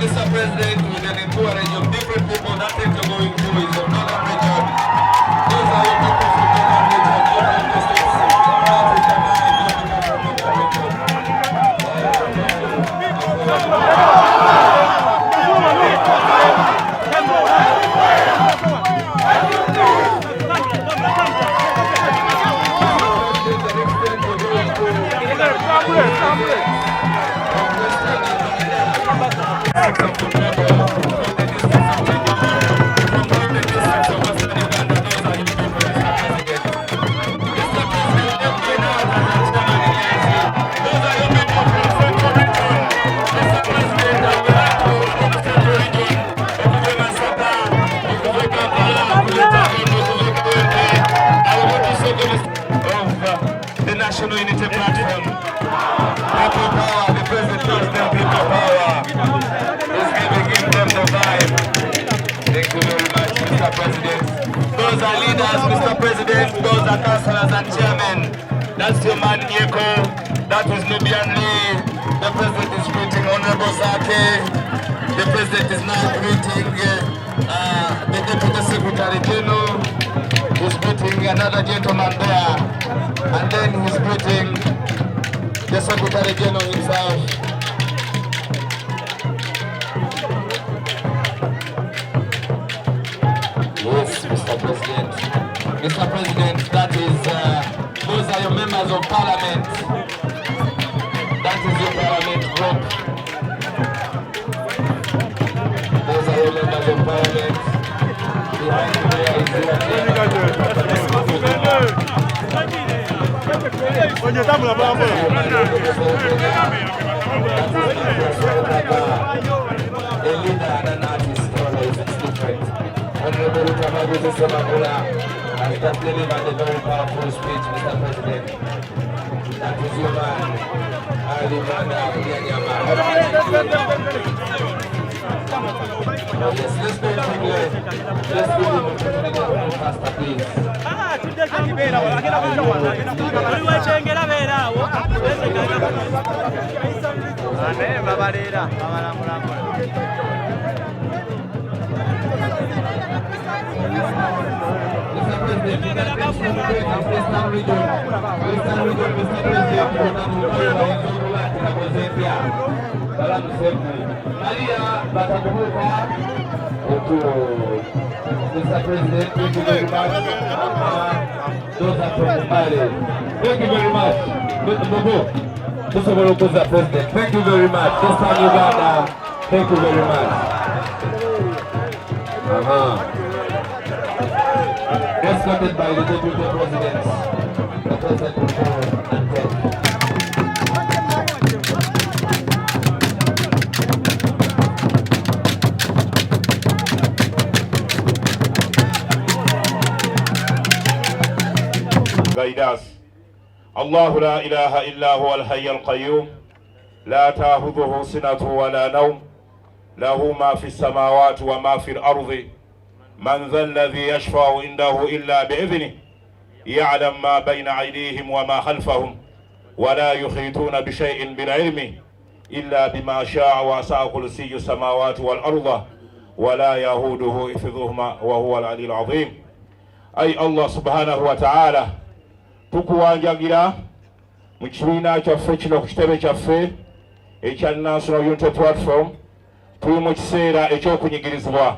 Mr. President, we can encourage your different people that things are going through is your northern region. Those are your people from northern region, different districts. National Unity Platform. People power, the president tells them people power. He's giving them the vibe. Thank you very much, Mr. President. Those are leaders, Mr. President. Those are councillors and chairmen. That's your man, Yeko. That is Nubian Lee. The president is greeting Honorable Zake. The president is now greeting the Deputy Secretary General. He's greeting another gentleman there, and then he's greeting the Secretary General himself. Yes, Mr. President. Mr. President, that is, those are your members of Parliament. That is your Parliament group. Those are your members of Parliament. Behind you there is your a leader and an artist always is different. Honorable Tamaguzi Semagula has just delivered a very powerful speech, Mr. President. That is your man, Ali Manda Abuyanyama. Yes, let's go quickly. Let's give him an opportunity to go faster, please. Mr. President, thank you very much. Those are from Mali. Thank you very much. Mr. President, thank you very much. Just on Uganda, thank you very much. Escorted by the Deputy President, the President will go and take. Guide us. الله لا إله إلا هو الحي القيوم لا تأخذه سنة ولا نوم له ما في السماوات وما في الأرض من ذا الذي يشفع عنده إلا بإذنه يعلم ما بين أيديهم وما خلفهم ولا يحيطون بشيء من علمه إلا بما شاء وسع كرسيه السماوات والأرض ولا يهوده حفظهما وهو العلي العظيم. أي الله سبحانه وتعالى tukuwanjagira mu kibiina kyaffe kino ku kitebe kyaffe ekya National Unity Platform. Tuli mu kiseera ekyokunyigirizibwa.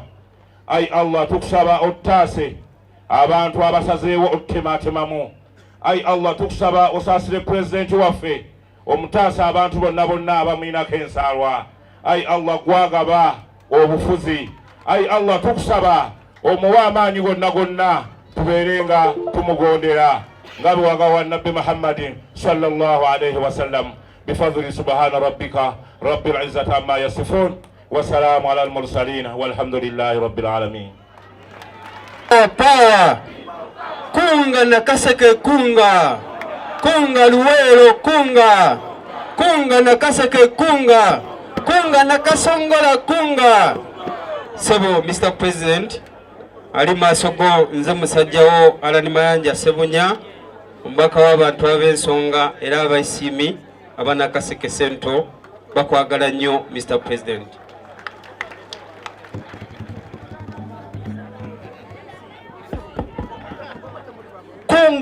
Ayi Allah, tukusaba ottaase abantu abasazeewo okutematemamu. Ayi Allah, tukusaba osaasire pulezidenti waffe omutaase abantu bonna bonna abamwinako ensaalwa. Ayi Allah, gwagaba obufuzi. Ayi Allah, tukusaba omuwa amaanyi gonna gonna tubeerenga tumugondera nga bwe wagawa Nabbi Muhammadin sallallahu alayhi wa sallam. Bifadli subhana rabbika rabbil izzati amma yasifun wa salamu ala al-mursalin walhamdulillahi rabbil alamin. Power kunga na kaseke kunga kunga luwero kunga kunga na kaseke kunga kunga na kasongola kunga. Sebo Mr. President ali masogo nze musajjawo Alani Mayanja Sebunya omubaka w'abantu ab'ensonga era abayisimi abanakaseke sento bakwagala nnyo Mr. President.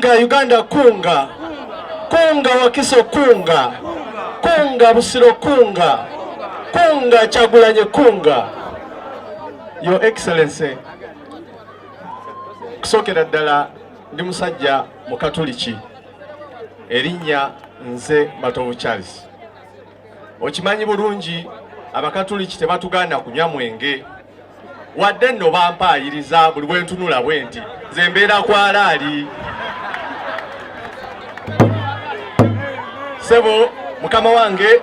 kunga Uganda kunga. Kunga Wakiso kunga. Kunga Busiro kunga. Kunga Kyagulanyi kunga. Your Excellency, kusokera ddala ndi musajja mu Katoliki erinnya nze Matovu Charles. Okimanyi bulungi abakatoliki tebatugaana kunywa mwenge wadde nno bampaayiriza buli bwe ntunula bwe nti nze mbeera kwa alaali. Sebo mukama wange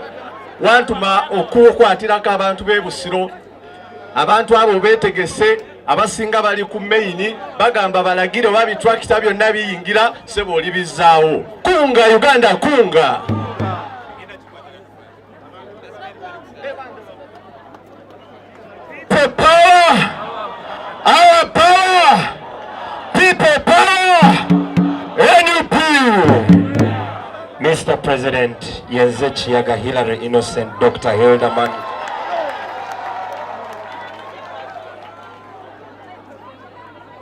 wantuma okukwatirako abantu b'e Busiro. Abantu abo beetegese abasinga bali ku maini bagamba balagire oba bitrakita byonna biyingira sebo oli bizzaawo. Kunga Uganda kunga. People power, our power, people power, NUP. Mr. President, yenze Chiyaga Hillary Innocent Dr. Hilderman.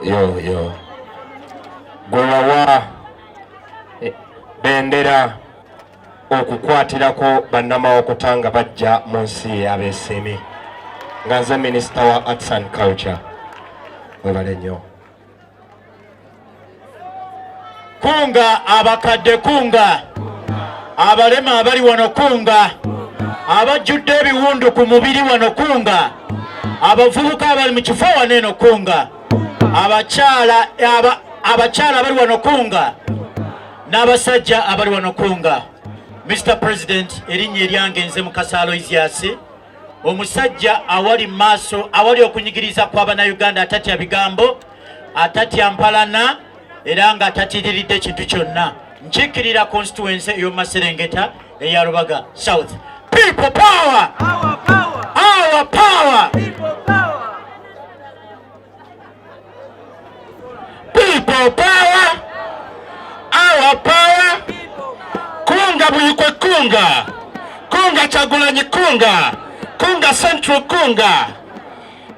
Yo. Gwewawa bendera okukwatirako bannamawoko tanga bajja mu nsi y'abeesiimi. Nga nze Minister wa Arts and Culture. Webale nnyo. Kunga abakadde kunga. Abalema abali wano kunga. Abajjudde ebiwundu ku mubiri wano kunga. Abavubuka abali mu kifo wano eno kunga. Abakyala abali wano kunga. N'abasajja abali wano kunga. Mr. President, erinnya eryange nze Mukasa Aloysius. Omusajja awali maaso awali okunyigiriza kw'Abannayuganda atatya bigambo, atatya mpalana era nga atatiridde ekintu kyonna. Nkiikirira constituency ey'Omumaserengeta eya Lubaga South. People power! Our power! Our power! People power! People power! Our power! Kunga Buyikwe kunga! Kunga Kyagulanyi kunga! Kunga Central kunga.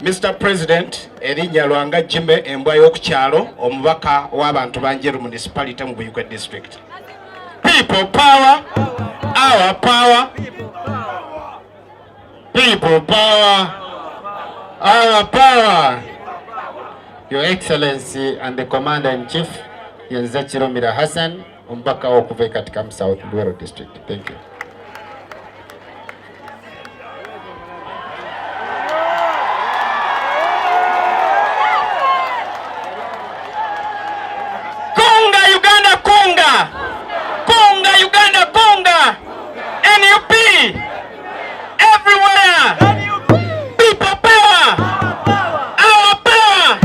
Mr. President, erinnya lwanga Jimbe embwa y'okukyalo omubaka w'abantu banjeru municipality mu Buyikwe district. People power, our power. People power, our power. Your Excellency and the Commander-in-Chief, Yenze Chiromira Hassan, omubaka okuva katika South Luweero district. Thank you. Kunga Uganda kunga. NUP everywhere. People power. Our power.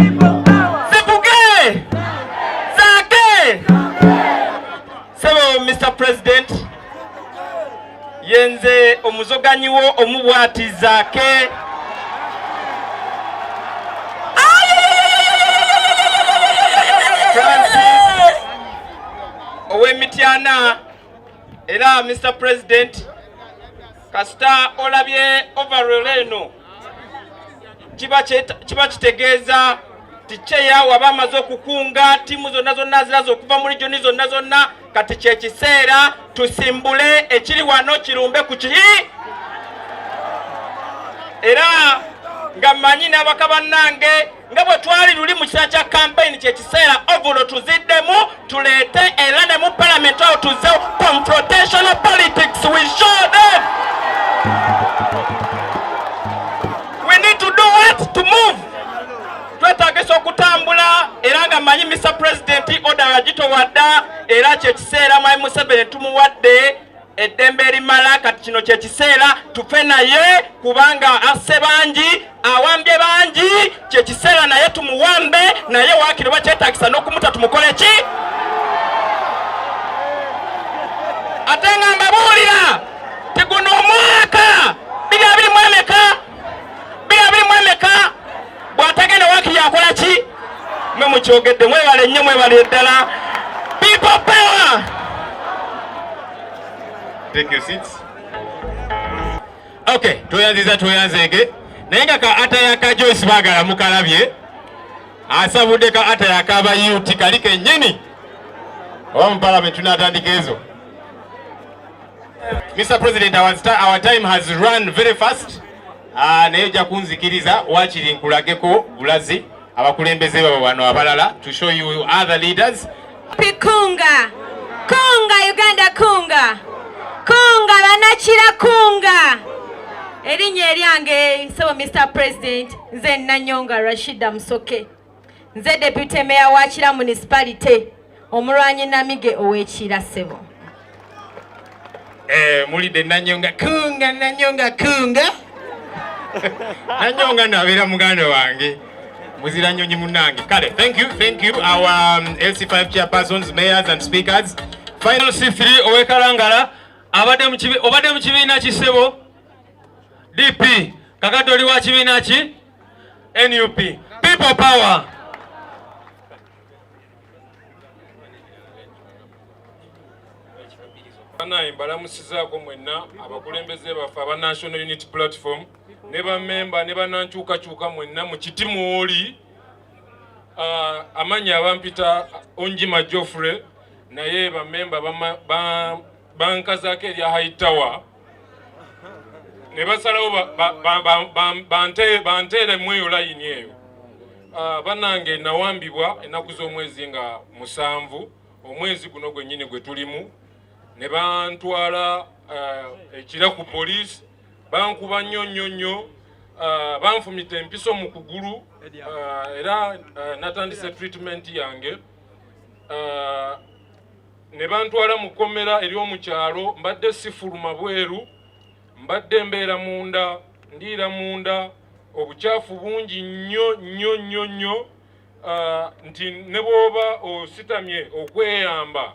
Zivuge. Zake. So Mr. President, yenze omuzoganyiwo omubwati zake. Owemityana era Mr. President kasita olabye overall eno kiba kitegeeza ticheya wabamaze okukunga timu zonna zirazo okuva mu regioni zonna kati kye kiseera tusimbule ekiri wano kirumbe ku kiri era nga mmanyi n'abaka bannange nga bwe twali luli mu kiseera kya campaign kye kiseera ovulo tuziddemu tuleete era ne mu parliament awo tuze confrontational politics. We show them we need to do what to move. Twetagisa okutambula era nga mmanyi Mr. President order yagitowadda era kye kiseera Mwami Museveni tumuwadde eddembe erimala kati kino kye kiseera tufe naye kubanga asse bangi awambye bangi kye kiseera naye tumuwambe naye waakiri bakyetagisa n'okumuta tumukole ki ate nga mbabuulira teguno omwaka 2024 bw'atagenda waakiri akola ki mwe mukyogedde mwebale nnyo mwebale ddala. People power. Take your seats. Okay, tuyanzege. Naye nga ka atayaka Joyce bagala mukalabye. Asabudde ka atayaka abayuti kali kennyini. Oba Parliament tunatandika ezo. Mr. President, our time has run very fast. Neja kunzikiriza wakiri nkulageko bulazi abakulembeze babo bano abalala to show you other leaders. Kunga Uganda kunga banachira kunga erinnya eryange so Mr. President nze Nanyonga Rashida Musoke nze deputy mayor wa Kira municipality omulwanyi Namige ow'Ekira Ssebo. Mulide Nanyonga kunga Nanyonga nabera muganda wange muzira nyonyi munange kale. Thank you our LC5 chairpersons, mayors and speakers. Final C3 owekalangala obadde mu kibiina ki Ssebo DP kakati oli wa kibiina ki NUP. People power. Banaye mbalamusizaako mwenna abakulembeze baffe aba National Unity Platform ne bamemba ne banankyukakyuka mwenna mu kitimu oli amanya abampita Onjima Geoffrey naye bamemba bankazaako erya High Tower ne basalawo banteere mweyo layini eyo. Banange nawambibwa ennaku z'omwezi nga 7 omwezi guno gwennyini gwe tulimu ne bantwala Ekira ku police bankuba nnyo banfumita empiso mu kugulu era natandise treatment yange ne bantwala mu kkomera ery'omukyalo mbadde sifuluma bweru mbadde mbeera munda ndiira munda obukyafu bungi nnyo nti ne bw'oba ositamye okweyamba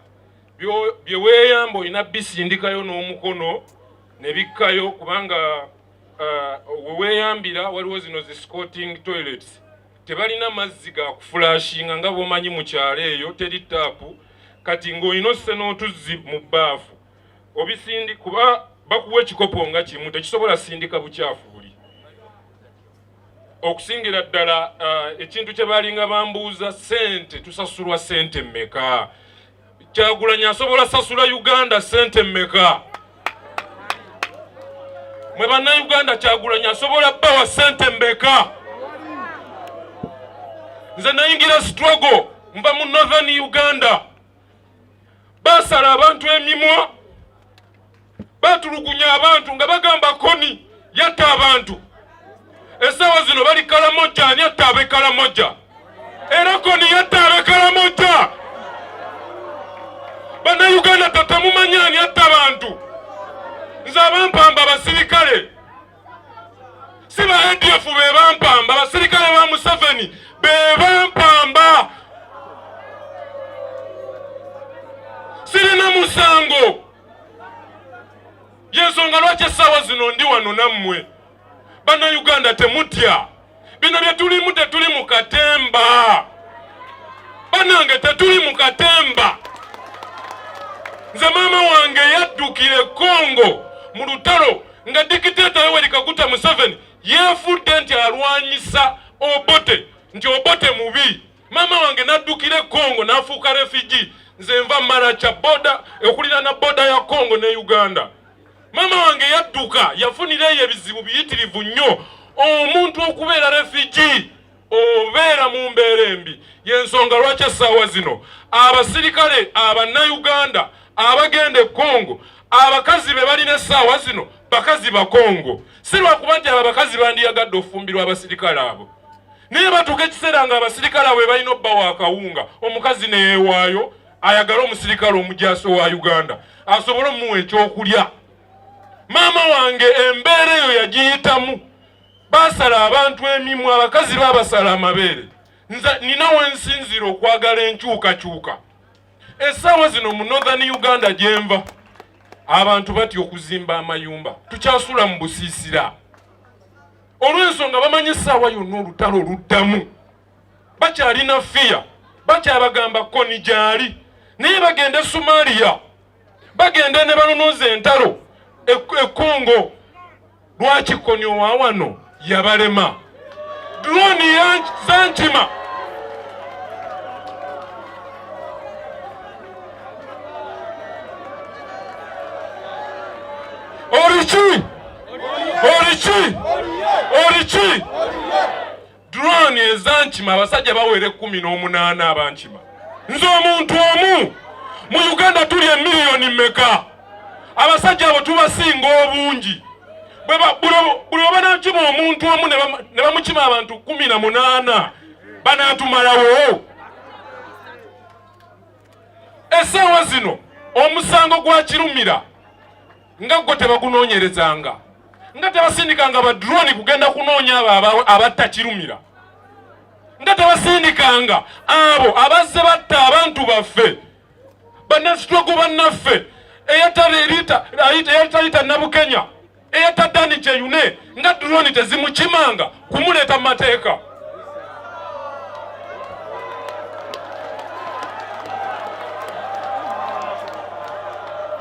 bye weeyamba olina bisindikayo n'omukono ne bikkayo kubanga weeyambira waliwo zino zi squatting toilets tebalina mazzi ga kufulashinga nga bw'omanyi mu kyalo eyo teri taapu kati ng'olina osse n'otuzzi mu bbaafu obisindi kuba bakuwa ekikopo nga kimu tekisobola sindika bukyafu buli. Okusingira ddala ekintu kye balinga bambuuza sente tusasulwa sente mmeka Kyagulanyi asobola sasula Uganda sente mmeka? Mwe bannayuganda Kyagulanyi asobola bawa sente mmeka? Nze nayingira struggle mba mu Northern Uganda basala abantu emimwa batulugunya abantu nga bagamba Koni yatta abantu essaawa zino bali Kalamoja ani yatta ab'e Kalamoja era Koni yatta ab'e Kalamoja. Bannayuganda tatamumanya ani yatta abantu nze abampamba abasirikale si ba ADF be bampamba abasirikale ba Museveni be bampamba sirina musango yensonga lwaki essaawa zino ndi wano nammwe bannayuganda temutya bino bye tulimu tetuli mu katemba banange tetuli mu katemba. Nze mama wange yaddukire Congo mu lutalo nga dikiteta Yoweri Kaguta Museveni yeefudde nti alwanyisa Obote nti Obote mubi. Mama wange naddukire Congo n'afuuka refugee nze nva Maracha boda okulira na boda ya Congo ne Uganda. Mama wange yadduka yafunireyo ebizibu biyitirivu nnyo omuntu okubeera refugee obeera mu mbeera embi. Yensonga lwaki essaawa zino abasirikale Abannayuganda abagende Congo abakazi be balina essaawa zino bakazi ba Congo si lwakuba nti abakazi bandiyagadde ofumbirwa abasirikale abo naye batuuka ekiseera nga abasirikale abo balina obbawa akawunga omukazi neyeewaayo ayagala omusirikale omujaaso wa Uganda asobole omuwa ekyokulya. Maama wange embeera eyo yagiyitamu basala abantu emimwa abakazi babasala amabeere. Nze nina wensinzira okwagala enkyukakyuka. Essaawa zino mu Northern Uganda gyenva abantu batya okuzimba amayumba tukyasula mu busiisira olw'ensonga bamanyi essaawa yonna olutalo oluddamu bakyalina fiya bakyabagamba Koni gyali naye bagende Somalia bagende ne banunuza entalo e Congo. Lwaki Koni owa wano yabalema drone zankima Olichi drone ezankima abasajja bawere 18 abankima nze omuntu omu mu Uganda tuli emiliyoni mmeka abasajja abo tubasinga obungi buli banankima omuntu omu ne bamukima abantu 18 banatumalawo essaawa zino omusango gwa kirumira nga gwo tebagunoonyerezanga nga tebasindikanga ba drone kugenda kunoonya abo abatta kirumira nga tebasindikanga abo abazze batta abantu baffe bannasitwago bannaffe eyatalita Nabukenya eyataddani kyeyune nga drone tezimukimanga kumuleeta mu mateeka.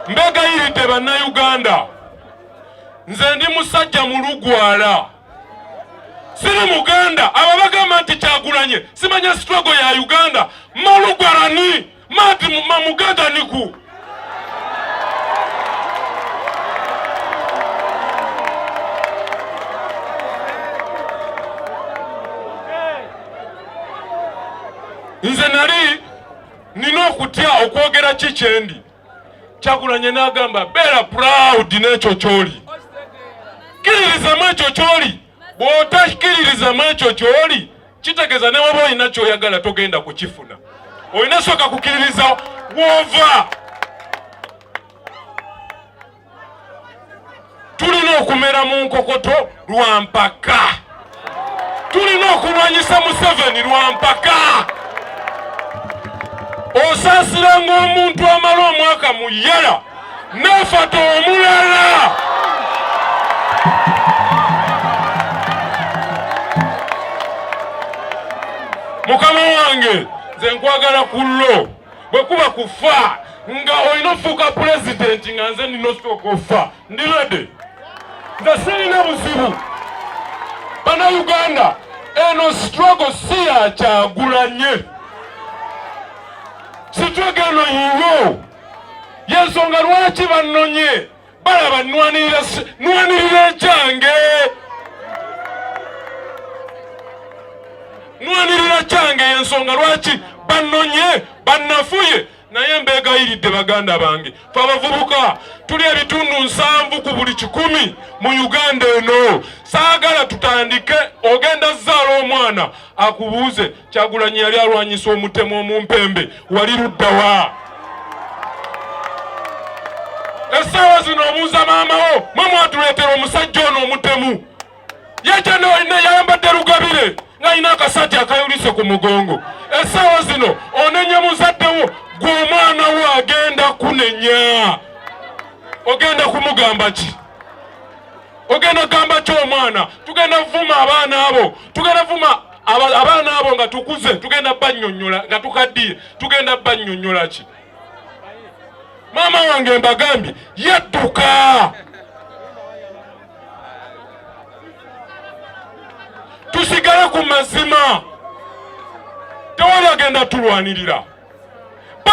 Mbegayiridde bannayuganda nze ndi musajja mulugwala siri Muganda ababagamba nti Kyagulanyi simanya struggle ya Uganda malugwalani mati Muganda niku nze nali nina okutya okwogera kikyendi Kyagulanyi n'agamba beera proud n'ekyo kyoli kiririzamu ekyo kyoli bw'otakiririzamu ekyo kyoli kitegeeza ne waba olina ky'oyagala togenda kukifuna olina soka kukiririza wova. Tulina okumera mu nkokoto lwa mpaka, tulina okulwanyisa Museveni lwa mpaka. Osaasiranga omuntu amala omwaka mu yala n'afata omulala. Mukama wange nze nkwagala kullo bwe kuba kufa nga olina ofuuka pulezidenti nga nze nina osooka ofa ndi ready. Nze sirina buzibu. Bannayuganda eno struggle si ya Kyagulanyi. Struggle eno yiwo yensonga lwaki bannonye balaba nwanirira ekyange. Nwanirira kyange yensonga lwaki bannonye bannafuye. Naye mbegayiridde baganda bange fe abavubuka tuli ebitundu 7 ku buli 100 mu Uganda eno. Saagala tutandike ogenda zaala omwana akubuuze Kyagulanyi yali alwanyisa omutemu omumpembe wali luddawa? Essaawa zino obuuza maamawo mwe mwatuleetera omusajja ono omutemu yayambadde lugabire ng'alina akasaati akayulise ku mugongo. Essaawa zino onenye muzaddewo gw'omwana we agenda kunenya. Ogenda kumugamba ki? Ogenda gamba ki omwana? Tugenda vuma abaana abo, tugenda vuma abaana abo nga tukuze, tugenda bannyonnyola nga tukaddiye, tugenda bannyonnyola ki? Maama wange mbagambye yadduka. Tusigale ku mazima. Tewali agenda tulwanirira.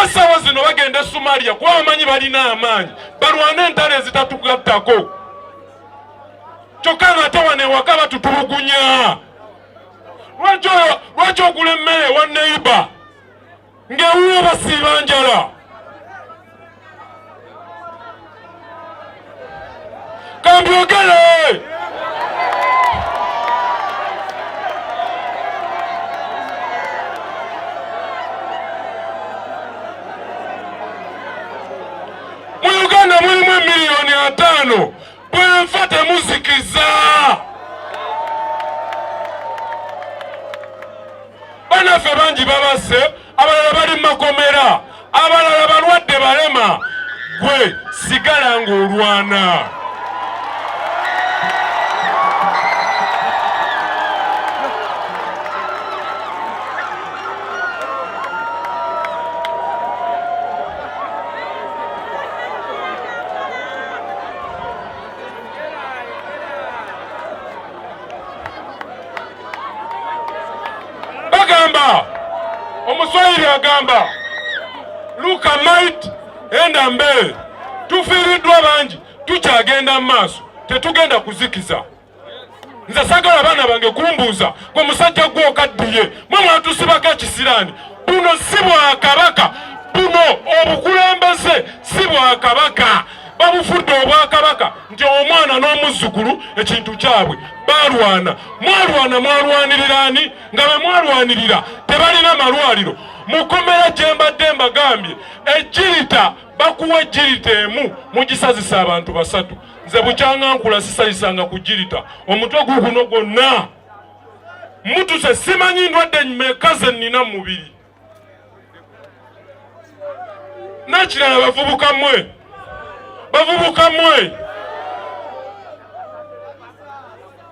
Essaawa zino bagenda Somalia kuba bamanyi balina amaanyi balwane entalo ezitatugattako. Kyokka ng'ate wano ewaka batutulugunya. Lwaki ogula emmere ewa neiba ng'ewuwo basiiba njala? Kambyogere! Mu Uganda mulimu emiliyoni 5 bwenfa temuzikiza. Bannaffe bangi babase, abalala bali makomera, abalala balwadde balema. Gwe sigala ng'olwana. Omuswahili agamba luka might enda mbele. Tufiiriddwa bangi tukyagenda mu maaso. tetugenda kuzikiza. Nze sagala abaana bange kumbuuza gwe musajja gwo okaddiye mwe mwatusibako ekisiraani. Buno si bwakabaka, buno obukulembeze si bwakabaka. Babufudde obwakabaka nti omwana n'omuzzukulu ekintu kyabwe balwana. Mwalwanirira ani? Nga be mwalwanirira tebalina malwaliro. Mukomera gye mbadde mbagambye ejjirita bakuwa ejjirita emu mugisazisa abantu basatu. Nze bukyangankula sisayisanga ku jjirita omutwe guguno gwonna mutuse simanyi ndwadde mmeka ze nnina mu mubiri. Nakirala bavubuka mmwe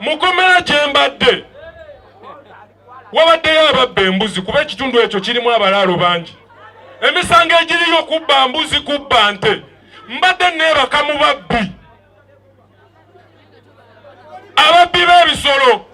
mukomera gye mbadde wabaddeyo ababba embuzi kuba ekitundu ekyo kirimu abalaalo bangi. Emisango egiriyo kubba mbuzi kubba nte mbadde neebaka mu babbi ababbi b'ebisolo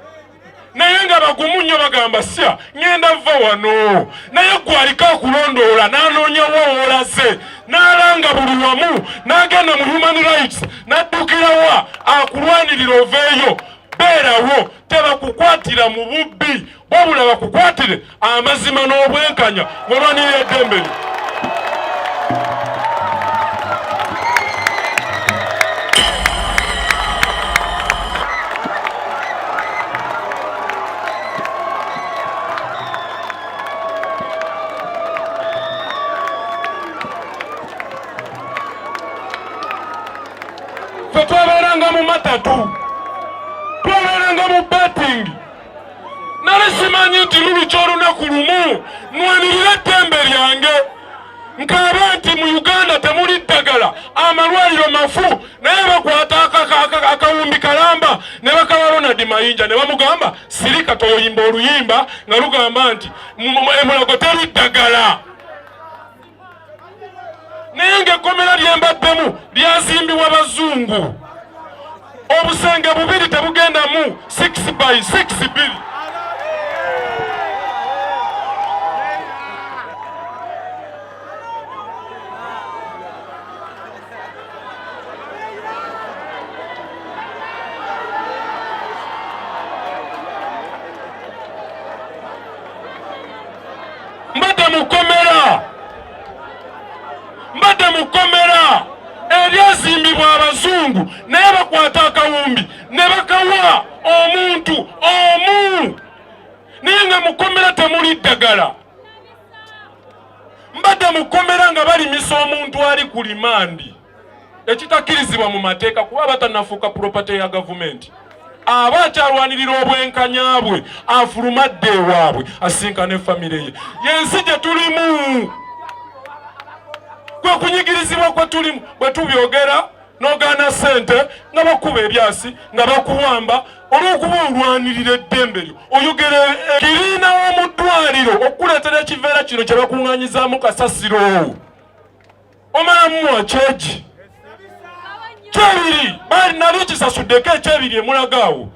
naye nga bagumu nnyo bagamba sya ngenda vva wano naye gwaliko akulondoola n'anoonya woolaze n'alanga buli wamu n'agenda mu human rights n'addukirawa akulwanirira oveeyo. Beerawo tebakukwatira mu bubbi wabula bakukwatire amazima n'obwenkanya ng'olwanirira eddembe lyo. Ffe twabeeranga mu matatu, twabeeranga mu betting. Nali simanyi nti luluki olunaku lumu nwanirira eddembe lyange. Nkaaba nti mu Uganda temuli ddagala, amalwaliro mafu, naye bakwata akawumbi kalamba ne bakawa Ronald Mayinja ne bamugamba sirika toyimba oluyimba nga lugamba nti emulago teri ddagala. Naye ng'ekkomera lye mbaddemu lyazimbibwa bazungu. Obusenge bubiri tebugendamu 6 by 6 biri. Mbadde mukomera eryazimbibwa abazungu naye bakwata akawumbi ne bakawa omuntu omu naye nga mukomera temuli ddagala. Mbadde mukomera nga balimisa omuntu ali ku limandi ekitakkirizibwa mu mateeka kuba batannafuuka property ya gavumenti. Aba akyalwanirira obwenkanya bwe afulumadde ewaabwe asinkane famire ye. Yensi gye tulimu kwe kunyigirizibwa kwe tulimu bwe tubyogera n'ogaana ssente nga bakuba ebyasi nga bakuwamba olw'okuba olwanirira eddembe lyo. Oyogera ekiriina w'omu ddwaliro okuleetera ekiveera kino kye bakuŋŋaanyizaamu kasasiro omalamu wakyegi kyebiri bali nali kisasuddeko ekyebiri emulagaawo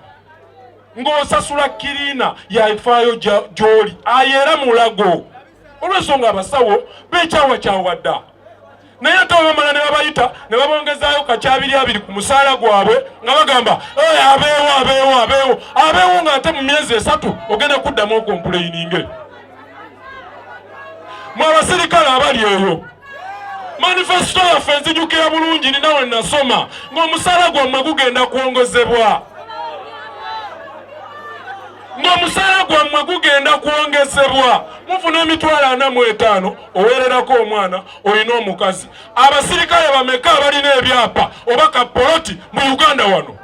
ng'osasula kiriina yafaayo gy'oli ayeera mulago olw'ensonga abasawo beekyawakyawa dda. Naye ate bamala ne babayita ne babongezaayo kakyabiri abiri ku musaala gwabwe nga bagamba abeewo ng'ate mu myezi 3 ogenda kuddamu okompuleyininge. Mwe abasirikale abali eyo manifesto yaffe nzijukira bulungi ninawe nasoma ng'omusaala gwammwe gugenda kwongezebwa. Ng'omusaala gwammwe gugenda kwongezebwa mufuna emitwalo 45 oweererako omwana olina omukazi. Abasirikale bameka abalina ebyapa oba kapoloti mu Uganda wano?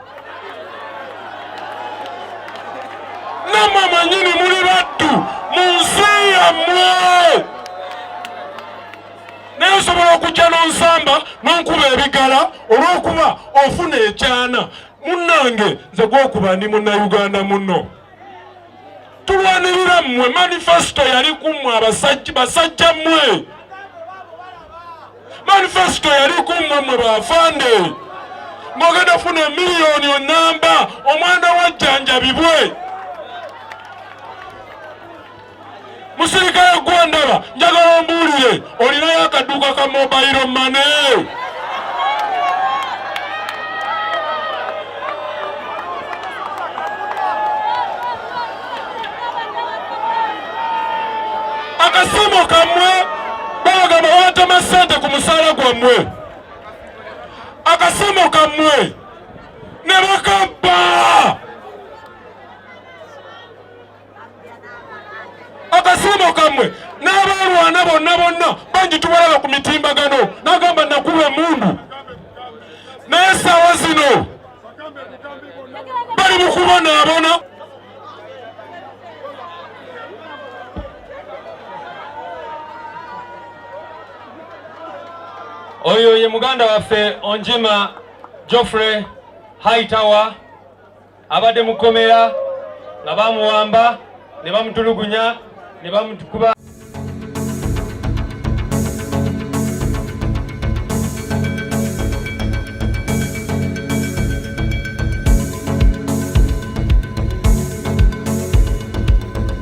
Nammwe mwennyini muli baddu mu nsi yammwe. Naye osobola okujja n'onsamba n'onkuba ebigala olw'okuba ofuna ekyana. Munnange nze gwokuba ndi munnayuganda munno. Tulwanirira mmwe manifesto yali kummwe basajja mmwe. Manifesto yali kummwe mmwe bafande. Mwagenda funa miliyoni onamba omwana wajjanjabibwe. Musirikale gwandaba njagala ombuulire olinayo akaduuka ka mobile money. akasiimo kammwe bagamba watema ssente ku musaala gwammwe, akasiimo kammwe ne bakabba. Akasiimo kammwe n'abalwana bonna bangi tubalaba ku mitimbagano n'agamba nakuba emundu, naye essaawa zino bali mu kubonaabona. Oyo ye muganda waffe Onjima Geoffrey Hightower abadde mukomera nga bamuwamba ne bamutulugunya ne bamutukuba.